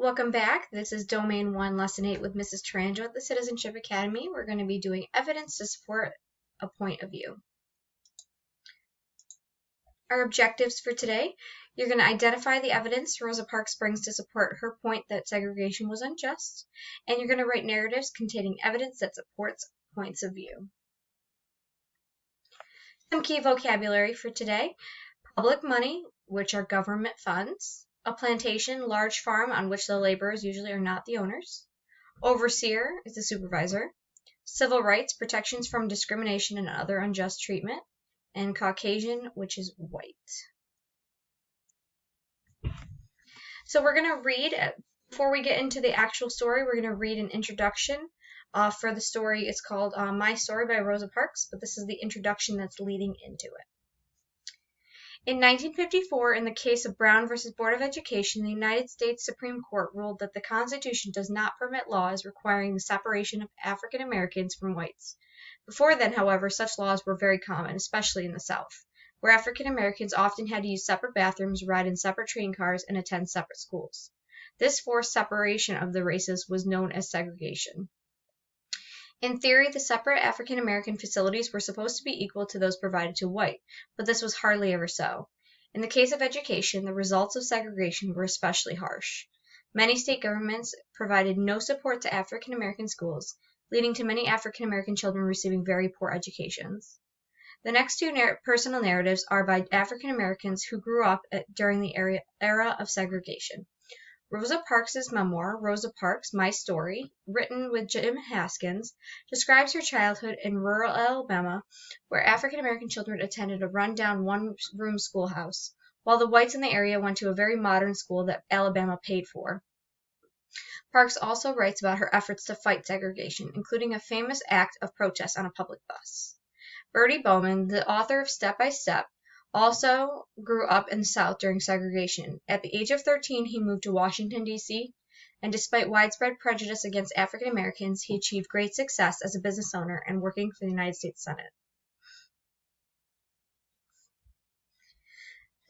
Welcome back. This is Domain 1, Lesson 8 with Mrs. Taranjo at the Citizenship Academy. We're going to be doing evidence to support a point of view. Our objectives for today, you're going to identify the evidence Rosa Parks brings to support her point that segregation was unjust, and you're going to write narratives containing evidence that supports points of view. Some key vocabulary for today: public money, which are government funds; a plantation, large farm on which the laborers usually are not the owners; overseer is the supervisor; civil rights, protections from discrimination and other unjust treatment; and Caucasian, which is white. So we're going to read, before we get into the actual story, we're going to read an introduction for the story. It's called My Story by Rosa Parks, but this is the introduction that's leading into it. In 1954, in the case of Brown v. Board of Education, the United States Supreme Court ruled that the Constitution does not permit laws requiring the separation of African Americans from whites. Before then, however, such laws were very common, especially in the South, where African Americans often had to use separate bathrooms, ride in separate train cars, and attend separate schools. This forced separation of the races was known as segregation. In theory, the separate African American facilities were supposed to be equal to those provided to white, but this was hardly ever so. In the case of education, the results of segregation were especially harsh. Many state governments provided no support to African American schools, leading to many African American children receiving very poor educations. The next two personal narratives are by African Americans who grew up during the era of segregation. Rosa Parks' memoir, Rosa Parks, My Story, written with Jim Haskins, describes her childhood in rural Alabama, where African American children attended a run-down one-room schoolhouse, while the whites in the area went to a very modern school that Alabama paid for. Parks also writes about her efforts to fight segregation, including a famous act of protest on a public bus. Bertie Bowman, the author of Step by Step, also grew up in the South during segregation. At the age of 13, he moved to Washington, D.C., and despite widespread prejudice against African Americans, he achieved great success as a business owner and working for the United States Senate.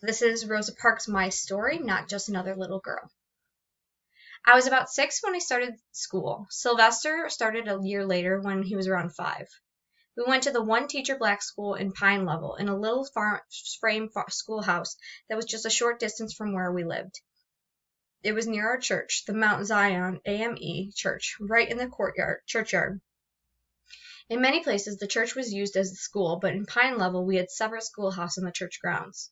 This is Rosa Parks' My Story, not just another little girl. I was about 6 when I started school. Sylvester started a year later when he was around 5. We went to the one-teacher black school in Pine Level, in a little frame schoolhouse that was just a short distance from where we lived. It was near our church, the Mount Zion AME Church, right in the churchyard. In many places, the church was used as a school, but in Pine Level, we had separate schoolhouses on the church grounds.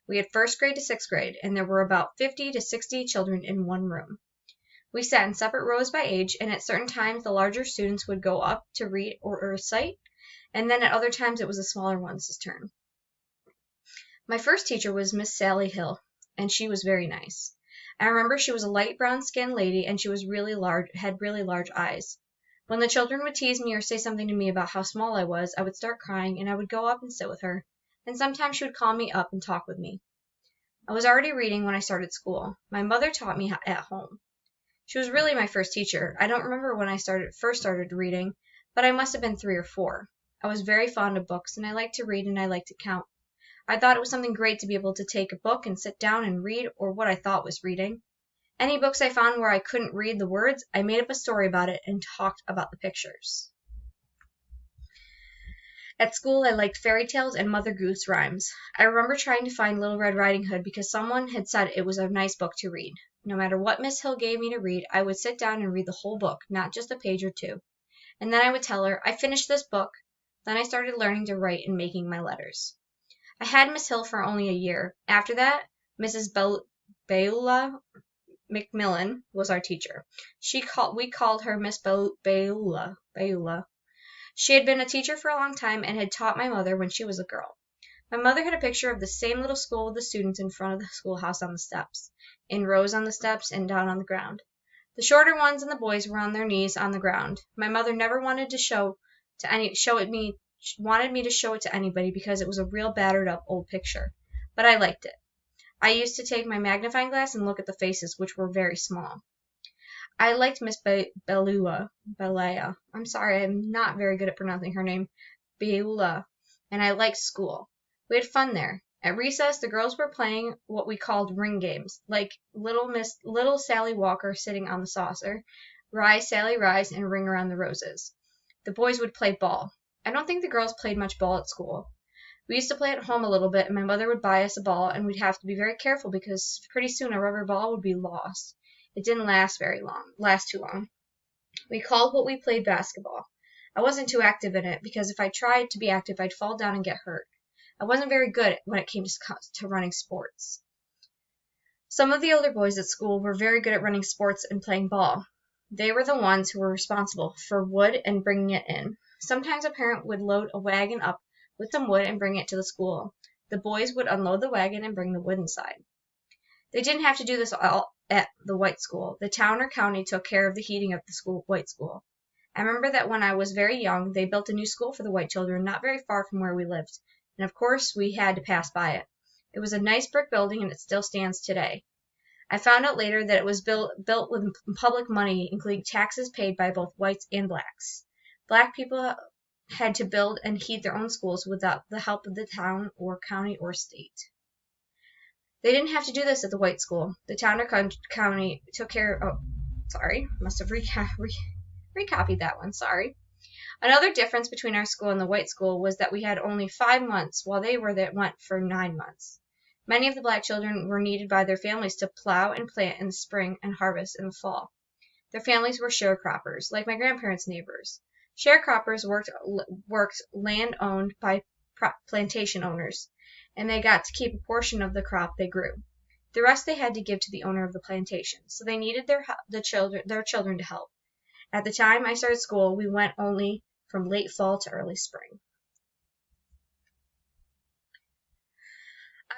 We had 1st grade to 6th grade, and there were about 50 to 60 children in one room. We sat in separate rows by age, and at certain times, the larger students would go up to read or recite, and then at other times it was the smaller ones' turn. My first teacher was Miss Sally Hill, and she was very nice. I remember she was a light brown-skinned lady, and she was had really large eyes. When the children would tease me or say something to me about how small I was, I would start crying, and I would go up and sit with her, and sometimes she would call me up and talk with me. I was already reading when I started school. My mother taught me at home. She was really my first teacher. I don't remember when I first started reading, but I must have been 3 or 4. I was very fond of books, and I liked to read and I liked to count. I thought it was something great to be able to take a book and sit down and read, or what I thought was reading. Any books I found where I couldn't read the words, I made up a story about it and talked about the pictures. At school, I liked fairy tales and Mother Goose rhymes. I remember trying to find Little Red Riding Hood because someone had said it was a nice book to read. No matter what Miss Hill gave me to read, I would sit down and read the whole book, not just a page or two. And then I would tell her, I finished this book. Then I started learning to write and making my letters. I had Miss Hill for only a year. After that, Mrs. Beulah McMillan was our teacher. We called her Miss Beulah. She had been a teacher for a long time and had taught my mother when she was a girl. My mother had a picture of the same little school with the students in front of the schoolhouse on the steps, in rows on the steps and down on the ground. The shorter ones and the boys were on their knees on the ground. My mother never wanted to wanted me to show it to anybody because it was a real battered up old picture, but I liked it. I used to take my magnifying glass and look at the faces, which were very small. I liked Miss Beulah. I'm sorry, I'm not very good at pronouncing her name. Beulah. And I liked school. We had fun there. At recess, the girls were playing what we called ring games, like Little Sally Walker sitting on the saucer, Rise, Sally, Rise, and Ring Around the Roses. The boys would play ball. I don't think the girls played much ball at school. We used to play at home a little bit, and my mother would buy us a ball, and we'd have to be very careful because pretty soon a rubber ball would be lost. It didn't last too long. We called what we played basketball. I wasn't too active in it because if I tried to be active, I'd fall down and get hurt. I wasn't very good when it came to running sports. Some of the older boys at school were very good at running sports and playing ball. They were the ones who were responsible for wood and bringing it in. Sometimes a parent would load a wagon up with some wood and bring it to the school. The boys would unload the wagon and bring the wood inside. They didn't have to do this all at the white school. The town or county took care of the heating of the white school. I remember that when I was very young, they built a new school for the white children not very far from where we lived. And of course, we had to pass by it. It was a nice brick building, and it still stands today. I found out later that it was built with public money, including taxes paid by both whites and blacks. Black people had to build and heat their own schools without the help of the town or county or state. They didn't have to do this at the white school. The town or county took care of... must have recopied that one, sorry. Another difference between our school and the white school was that we had only 5 months, while they went for 9 months. Many of the black children were needed by their families to plow and plant in the spring and harvest in the fall. Their families were sharecroppers, like my grandparents' neighbors. Sharecroppers worked land owned by plantation owners, and they got to keep a portion of the crop they grew. The rest they had to give to the owner of the plantation, so they needed their children to help. At the time I started school, we went only from late fall to early spring.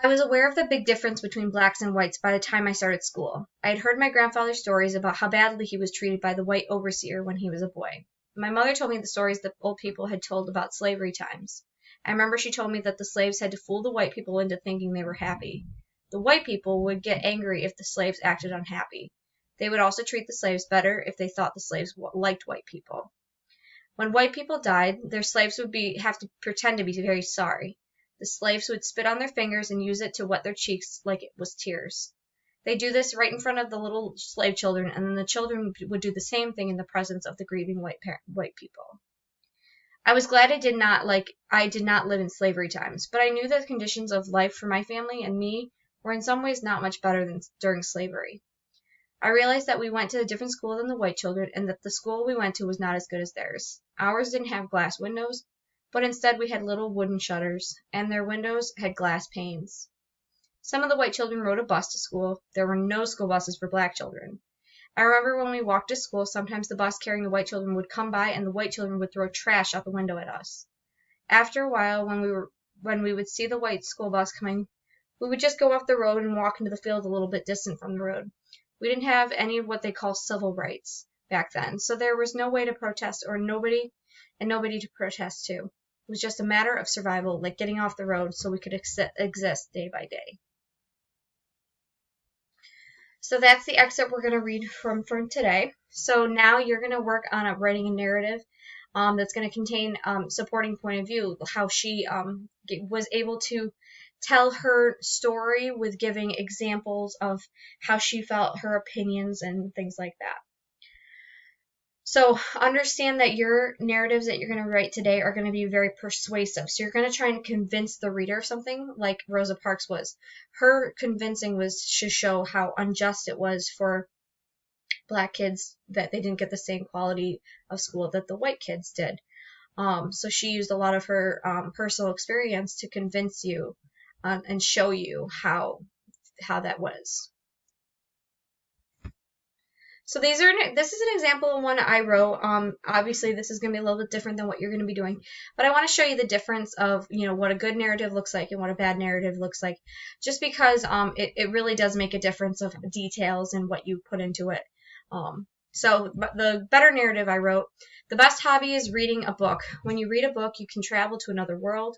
I was aware of the big difference between blacks and whites by the time I started school. I had heard my grandfather's stories about how badly he was treated by the white overseer when he was a boy. My mother told me the stories that old people had told about slavery times. I remember she told me that the slaves had to fool the white people into thinking they were happy. The white people would get angry if the slaves acted unhappy. They would also treat the slaves better if they thought the slaves liked white people. When white people died, their slaves would have to pretend to be very sorry. The slaves would spit on their fingers and use it to wet their cheeks like it was tears. They do this right in front of the little slave children, and then the children would do the same thing in the presence of the grieving white people. I was glad I did not live in slavery times, but I knew that the conditions of life for my family and me were in some ways not much better than during slavery. I realized that we went to a different school than the white children, and that the school we went to was not as good as theirs. Ours didn't have glass windows, but instead we had little wooden shutters, and their windows had glass panes. Some of the white children rode a bus to school. There were no school buses for black children. I remember when we walked to school, sometimes the bus carrying the white children would come by, and the white children would throw trash out the window at us. After a while, when we would see the white school bus coming, we would just go off the road and walk into the field a little bit distant from the road. We didn't have any of what they call civil rights back then, so there was no way to protest or nobody to protest to. It was just a matter of survival, like getting off the road so we could exist day by day. So that's the excerpt we're going to read from today. So now you're going to work on writing a narrative that's going to contain supporting point of view, how she was able to tell her story with giving examples of how she felt, her opinions, and things like that. So understand that your narratives that you're going to write today are going to be very persuasive. So you're going to try and convince the reader of something like Rosa Parks was. Her convincing was to show how unjust it was for black kids that they didn't get the same quality of school that the white kids did. So she used a lot of her personal experience to convince you and show you how that was. So this is an example of one I wrote. Obviously, this is going to be a little bit different than what you're going to be doing, but I want to show you the difference of what a good narrative looks like and what a bad narrative looks like, just because it really does make a difference of details and what you put into it. So the better narrative I wrote: the best hobby is reading a book. When you read a book, you can travel to another world.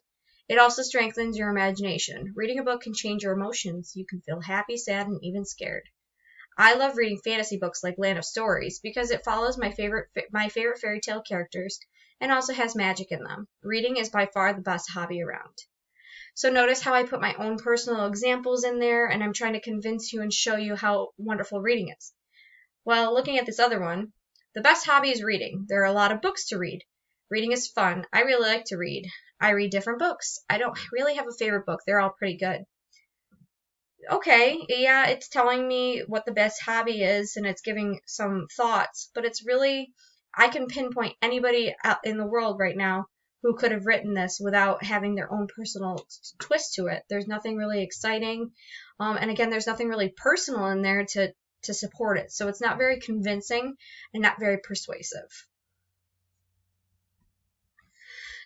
It also strengthens your imagination. Reading a book can change your emotions. You can feel happy, sad, and even scared. I love reading fantasy books like Land of Stories because it follows my favorite fairy tale characters and also has magic in them. Reading is by far the best hobby around. So notice how I put my own personal examples in there, and I'm trying to convince you and show you how wonderful reading is. Well, looking at this other one, the best hobby is reading. There are a lot of books to read. Reading is fun. I really like to read. I read different books. I don't really have a favorite book. They're all pretty good. Okay, yeah, it's telling me what the best hobby is and it's giving some thoughts, but it's really, I can pinpoint anybody out in the world right now who could have written this without having their own personal twist to it. There's nothing really exciting. And again, there's nothing really personal in there to support it. So it's not very convincing and not very persuasive.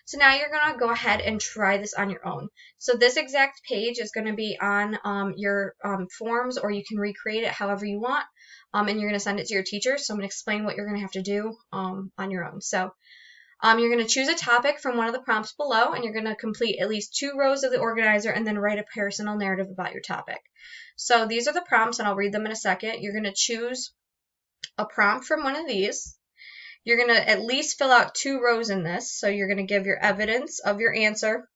So now you're going to go ahead and try this on your own. So this exact page is going to be on your forms, or you can recreate it however you want, and you're going to send it to your teacher. So I'm going to explain what you're going to have to do on your own. So you're going to choose a topic from one of the prompts below, and you're going to complete at least 2 rows of the organizer and then write a personal narrative about your topic. So these are the prompts, and I'll read them in a second. You're going to choose a prompt from one of these. You're going to at least fill out 2 rows in this. So you're going to give your evidence of your answer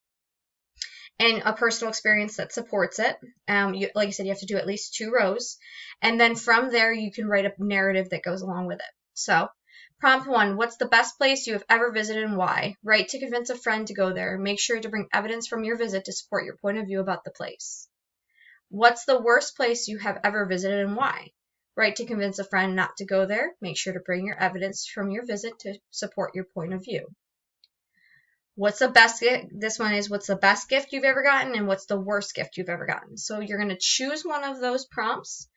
and a personal experience that supports it. Like I said, you have to do at least 2 rows. And then from there, you can write a narrative that goes along with it. So prompt 1, what's the best place you have ever visited and why? Write to convince a friend to go there. Make sure to bring evidence from your visit to support your point of view about the place. What's the worst place you have ever visited and why? Write to convince a friend not to go there. Make sure to bring your evidence from your visit to support your point of view. What's the best gift? This one is what's the best gift you've ever gotten and what's the worst gift you've ever gotten. So you're going to choose one of those prompts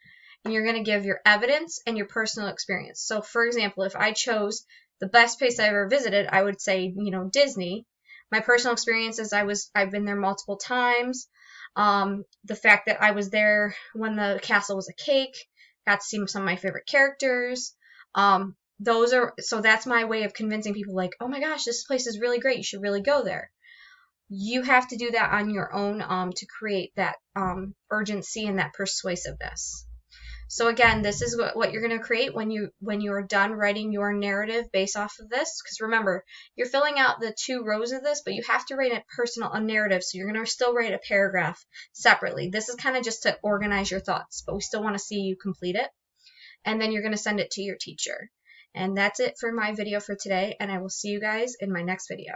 and you're going to give your evidence and your personal experience. So for example, if I chose the best place I ever visited, I would say, Disney. My personal experience is I've been there multiple times. The fact that I was there when the castle was a cake. Got to see some of my favorite characters. So that's my way of convincing people like, oh my gosh, this place is really great. You should really go there. You have to do that on your own to create that urgency and that persuasiveness. So again, this is what you're going to create when you are done writing your narrative based off of this. Because remember, you're filling out the 2 rows of this, but you have to write a narrative. So you're going to still write a paragraph separately. This is kind of just to organize your thoughts, but we still want to see you complete it. And then you're going to send it to your teacher. And that's it for my video for today, and I will see you guys in my next video.